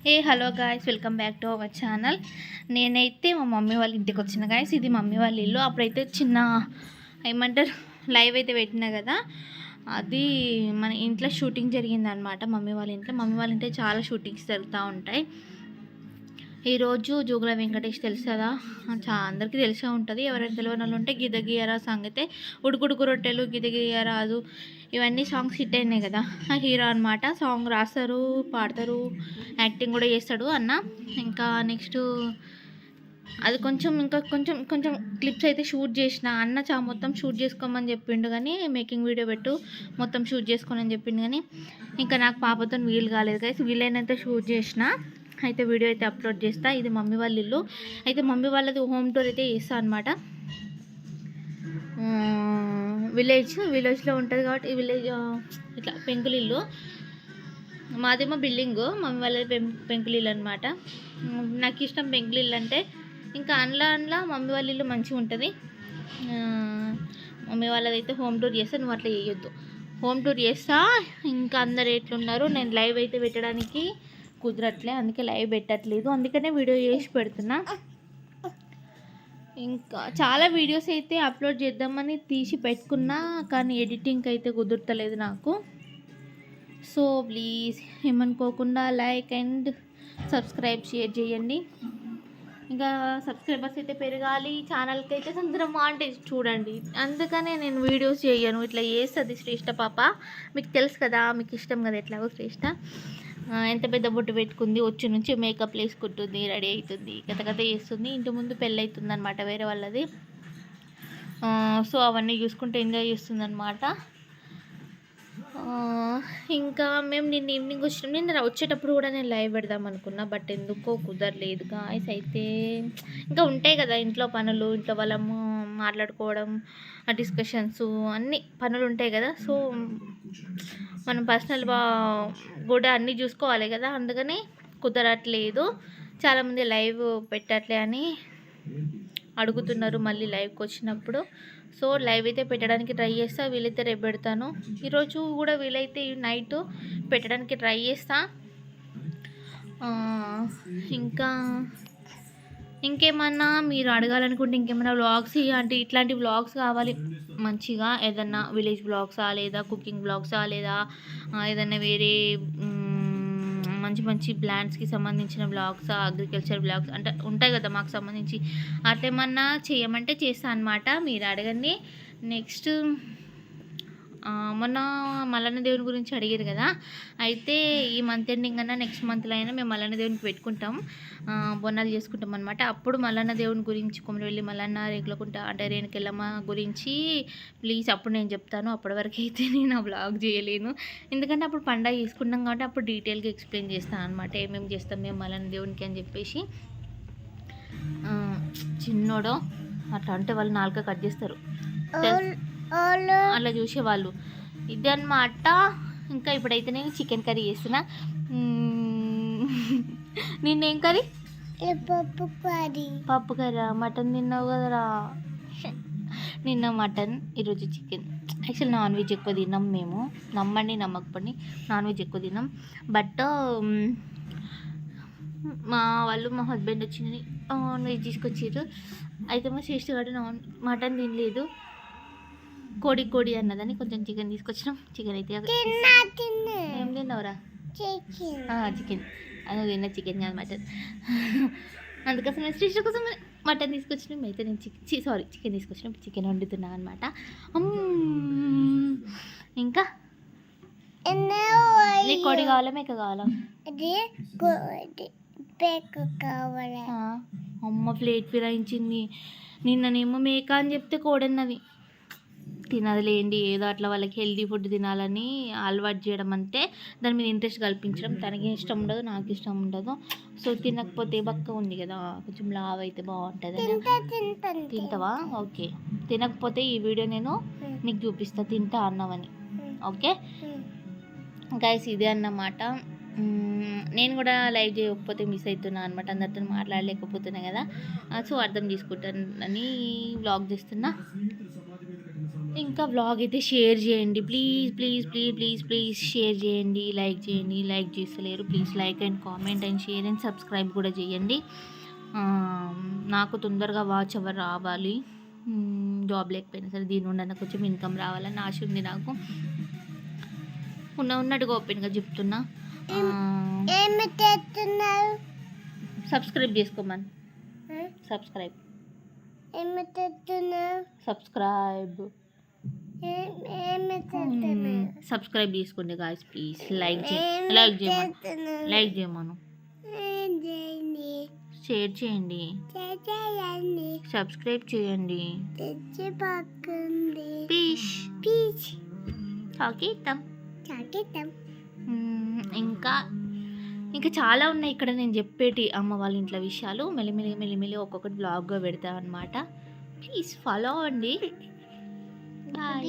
Hello guys, welcome back to our channel. నేనైతే మా mummy వాళ్ళ ఇంటికి వచ్చిన గాయ్స్. ఇది మమ్మీ వాళ్ళ ఇల్లు. అప్పుడైతే చిన్న ఏమంటారు లైవ్ అయితే పెట్టినా కదా, అది మన ఇంట్లో షూటింగ్ జరిగిందనమాట. మమ్మీ వాళ్ళ ఇంట్లో చాలా షూటింగ్స్ జరుగుతూ ఉంటాయి. ఈరోజు జోగుల వెంకటేష్ తెలుసు కదా, అందరికీ తెలిసే ఉంటుంది. ఎవరైనా తెలియని వాళ్ళు ఉంటే గిదగియరా సాంగ్ అయితే, ఉడుకుడుకు రొట్టెలు, గిదగియరాదు, ఇవన్నీ సాంగ్స్ హిట్ అయినాయి కదా. ఆ హీరో అనమాట. సాంగ్ రాస్తారు, పాడతారు, యాక్టింగ్ కూడా చేస్తాడు అన్న. ఇంకా నెక్స్ట్ అది ఇంకా కొంచెం క్లిప్స్ అయితే షూట్ చేసిన. అన్న మొత్తం షూట్ చేసుకోమని చెప్పిండు, కానీ మేకింగ్ వీడియో పెట్టు మొత్తం షూట్ చేసుకోనని చెప్పిండు. కానీ ఇంకా నాకు పాపతో వీలు కాలేదు గైస్. వీలైనంత షూట్ చేసిన. అయితే వీడియో అయితే అప్లోడ్ చేస్తా. ఇది మమ్మీ వాళ్ళ ఇల్లు. అయితే మమ్మీ వాళ్ళది హోమ్ టూర్ అయితే చేస్తా అనమాట. విలేజ్లో ఉంటుంది కాబట్టి ఈ విలేజ్ ఇట్లా పెంకులు ఇల్లు. మాదేమో బిల్డింగు, మమ్మీ వాళ్ళది పెంకులు ఇల్లు అనమాట. నాకు ఇష్టం పెంకులు ఇల్లు అంటే. ఇంకా అందులో మమ్మీ వాళ్ళ ఇల్లు మంచిగా ఉంటుంది. మమ్మీ వాళ్ళదైతే హోమ్ టూర్ చేస్తా. నువ్వు అట్లా చేయొద్దు. హోమ్ టూర్ చేస్తా. ఇంకా అందరు ఎట్లున్నారు. నేను లైవ్ అయితే పెట్టడానికి కుదరట్లే, అందుకే లైవ్ పెట్టట్లేదు. అందుకనే వీడియో చేసి పెడుతున్నా. ఇంకా చాలా వీడియోస్ అయితే అప్లోడ్ చేద్దామని తీసి పెట్టుకున్నా, కానీ ఎడిటింగ్ అయితే కుదురతలేదు నాకు. సో ప్లీజ్ ఏమనుకోకుండా లైక్ అండ్ సబ్స్క్రైబ్ షేర్ చేయండి. ఇంకా సబ్స్క్రైబర్స్ అయితే పెరగాలి. ఛానల్కి అయితే సందరం మాంటేజ్ చూడండి. అందుకనే నేను వీడియోస్ చేయను, ఇట్లా చేస్తుంది శ్రేష్ఠ పాప. మీకు తెలుసు కదా, మీకు ఇష్టం కదా ఎట్లాగో శ్రేష్ఠ. ఎంత పెద్ద బొట్టు పెట్టుకుంది, వచ్చి నుంచి మేకప్ వేసుకుంటుంది, రెడీ అవుతుంది, కథ చేస్తుంది. ఇంటి ముందు పెళ్ళి అవుతుంది అనమాట వేరే వాళ్ళది. సో అవన్నీ చూసుకుంటే ఎంజాయ్ చేస్తుంది అనమాట. ఇంకా మేము నిన్న ఈవినింగ్ వచ్చినాం. నిన్న వచ్చేటప్పుడు కూడా నేను లైవ్ పెడదాం అనుకున్నా, బట్ ఎందుకో కుదరలేదు గాయస్. అయితే ఇంకా ఉంటాయి కదా ఇంట్లో పనులు, ఇంట్లో వాళ్ళము మాట్లాడుకోవడం, డిస్కషన్స్, అన్ని పనులు ఉంటాయి కదా. సో మనం పర్సనల్ కూడా అన్నీ చూసుకోవాలి కదా, అందుకని కుదరట్లేదు. చాలామంది లైవ్ పెట్టట్లే అని అడుగుతున్నారు మళ్ళీ లైవ్కి వచ్చినప్పుడు. సో లైవ్ అయితే పెట్టడానికి ట్రై చేస్తా. వీలైతే రేపు పెడతాను. ఈరోజు కూడా వీలైతే నైట్ పెట్టడానికి ట్రై చేస్తా. ఇంకేమన్నా మీరు అడగాలనుకుంటే, ఇంకేమైనా వ్లాగ్స్ అంటే ఇట్లాంటి వ్లాగ్స్ కావాలి మంచిగా, ఏదన్నా విలేజ్ వ్లాగ్సా, లేదా కుకింగ్ వ్లాగ్సా, లేదా ఏదన్నా వేరే మంచి ప్లాంట్స్కి సంబంధించిన వ్లాగ్స్, అగ్రికల్చర్ వ్లాగ్స్ అంటే ఉంటాయి కదా మాకు సంబంధించి, అట్లేమన్నా చేయమంటే చేస్తా అనమాట. మీరు అడగండి. నెక్స్ట్ మొన్న మల్లన్న దేవుని గురించి అడిగారు కదా. అయితే ఈ మంత్ ఎండింగ్ అన్నా నెక్స్ట్ మంత్లో అయినా మేము మల్లన్న దేవునికి పెట్టుకుంటాం, బొన్నాలు చేసుకుంటాం అనమాట. అప్పుడు మల్లన్న దేవుని గురించి, కొమరవెల్లి మల్లన్న, రేగులకుంట అంటే రేణుకెళ్ళమ్మ గురించి ప్లీజ్ అప్పుడు నేను చెప్తాను. అప్పటి వరకు అయితే నేను ఆ బ్లాగ్ చేయలేను, ఎందుకంటే అప్పుడు పండగ చేసుకుంటాం కాబట్టి అప్పుడు డీటెయిల్గా ఎక్స్ప్లెయిన్ చేస్తాను అనమాట, ఏమేమి చేస్తాం మేము మల్లన్న దేవునికి అని చెప్పేసి. చిన్నోడో అట్లా అంటే వాళ్ళు 4 కట్ చేస్తారు అట్లా చూసేవాళ్ళు. ఇది అన్నమాట. ఇంకా ఇప్పుడైతే నేను చికెన్ కర్రీ చేస్తున్నా. నిన్నేం కర్రీ? పప్పు కర్రీ. మటన్ తిన్నావు కదరా. నిన్న మటన్, ఈరోజు చికెన్. యాక్చువల్ నాన్ వెజ్ ఎక్కువ తిన్నాం మేము, నమ్మండి నమ్మకపోండి, నాన్ వెజ్ ఎక్కువ తిన్నాం. బట్ మా హస్బెండ్ వచ్చి నాన్ వెజ్ తీసుకొచ్చారు. అయితే మా సిస్టర్ గారు మటన్ తినలేదు, కోడి అన్నదని కొంచెం చికెన్ తీసుకొచ్చినాం. చికెన్ అయితే ఏం తిన్నావురా? చికెన్. అది తిన్న చికెన్ కాదు, మటన్. అందుకోసం నేను సిస్టర్ కోసం మటన్ తీసుకొచ్చినాం. అయితే నేను చికెన్ తీసుకొచ్చినాం. చికెన్ వండుతున్నా అనమాట. ఇంకా నీకు కోడి కావాలా, మేక కావాలా? అమ్మ ప్లేట్ ఫిరాయించింది. నిన్ననేమో మేక అని చెప్తే కోడన్నది. తినదులేండి, ఏదో అట్లా వాళ్ళకి హెల్తీ ఫుడ్ తినాలని అలవాటు చేయడం, అంటే దాని మీద ఇంట్రెస్ట్ కల్పించడం. తనకి ఇష్టం ఉండదు, నాకు ఇష్టం ఉండదు. సో తినకపోతే బక్క ఉంది కదా, కొంచెం లావ్ అయితే బాగుంటుంది. తింటావా? ఓకే. తినకపోతే ఈ వీడియో నేను నీకు చూపిస్తా తింటా అన్నావని. ఓకే గైస్, ఇదే అన్నమాట. నేను కూడా లైవ్ చేయకపోతే మిస్ అవుతున్నా అనమాట, అందరితో మాట్లాడలేకపోతున్నా కదా. సో అర్థం చేసుకుంటానని వ్లాగ్ చేస్తున్నా. ఇంకా వ్లాగ్ అయితే షేర్ చేయండి please please please please please share చేయండి, లైక్ చేస్తలేరు. Please like and comment and share and subscribe కూడా చేయండి. నాకు తొందరగా వాచ్ అవర్ రావాలి, జాబ్ లేకపోయినా సరే దీని నుండి నాకు కొంచెం ఇన్కమ్ రావాలని ఆశ ఉంది నాకు. ఉన్నట్టుగా ఓపెన్గా చెప్తున్నా. సబ్స్క్రైబ్ చేసుకోమని, సబ్స్క్రైబ్ సబ్స్క్రైబ్ చేసుకోండి గాయస్ ప్లీజ్. లైక్ చేయమను, షేర్ చేయండి, సబ్స్క్రైబ్ చేయండి ప్లీజ్. ఇంకా చాలా ఉన్నాయి ఇక్కడ నేను చెప్పేటి అమ్మ వాళ్ళ ఇంట్లో విషయాలు. మెల్లిమెల్లి ఒక్కొక్కటి బ్లాగ్గా పెడతా అనమాట. ప్లీజ్ ఫాలో అవ్వండి. బాయ్.